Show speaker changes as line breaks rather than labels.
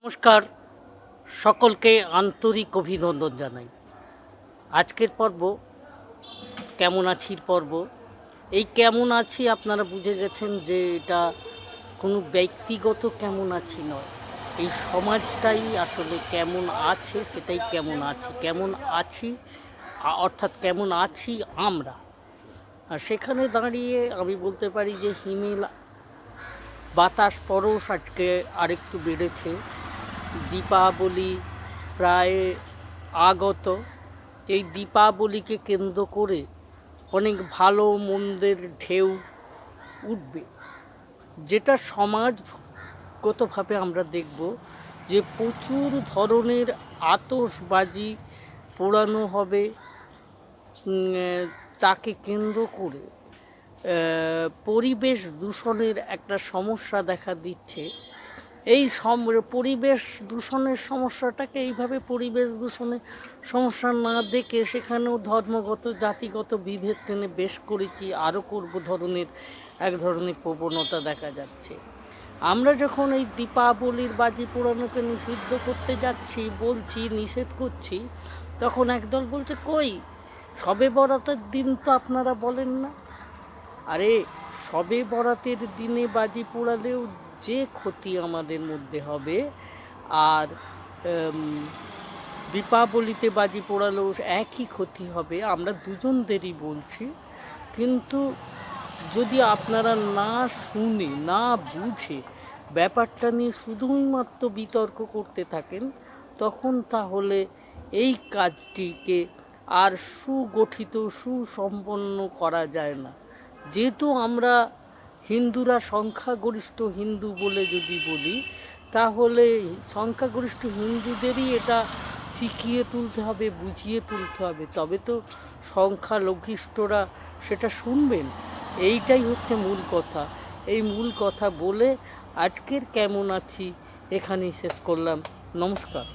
নমস্কার, সকলকে আন্তরিক অভিনন্দন জানাই। আজকের পর্ব কেমন আছির পর্ব। এই কেমন আছি আপনারা বুঝে গেছেন যে এটা কোনো ব্যক্তিগত কেমন আছি নয়, এই সমাজটাই আসলে কেমন আছে, সেটাই কেমন আছি। কেমন আছি অর্থাৎ কেমন আছি আমরা। আর সেখানে দাঁড়িয়ে আমি বলতে পারি যে হিমেল বাতাস পরশ আজকে আরেকটু বেড়েছে। দীপাবলি প্রায় আগত। এই দীপাবলিকে কেন্দ্র করে অনেক ভালো মন্দের ঢেউ উঠবে, যেটা সমাজগতভাবে আমরা দেখব যে প্রচুর ধরনের আতশবাজি পোড়ানো হবে। তাকে কেন্দ্র করে পরিবেশ দূষণের একটা সমস্যা দেখা দিচ্ছে। এই পরিবেশ দূষণের সমস্যাটাকে এইভাবে পরিবেশ দূষণের সমস্যা না দেখে সেখানেও ধর্মগত জাতিগত বিভেদ টেনে বেশ করেছি, আরও করব ধরনের এক ধরনের প্রবণতা দেখা যাচ্ছে। আমরা যখন এই দীপাবলির বাজি পোড়ানোকে নিষিদ্ধ করতে যাচ্ছি, বলছি নিষেধ করছি, তখন একদল বলছে কই শবে বরাতের দিন তো আপনারা বলেন না। আরে শবে বরাতের দিনে বাজি পোড়ালেও যে ক্ষতি আমাদের মধ্যে হবে, আর দীপাবলিতে বাজি পোড়ালেও একই ক্ষতি হবে। আমরা দুজনদেরই বলছি, কিন্তু যদি আপনারা না শুনে না বুঝে ব্যাপারটা নিয়ে শুধুমাত্র বিতর্ক করতে থাকেন, তখন তাহলে এই কাজটিকে আর সুগঠিত সুসম্পন্ন করা যায় না। যেহেতু আমরা হিন্দুরা সংখ্যাগরিষ্ঠ হিন্দু বলে যদি বলি, তাহলে সংখ্যাগরিষ্ঠ হিন্দুদেরই এটা শিখিয়ে তুলতে হবে, বুঝিয়ে তুলতে হবে, তবে তো সংখ্যালঘিষ্ঠরা সেটা শুনবেন। এইটাই হচ্ছে মূল কথা। এই মূল কথা বলে আজকের কেমন আছি এখানেই শেষ করলাম। নমস্কার।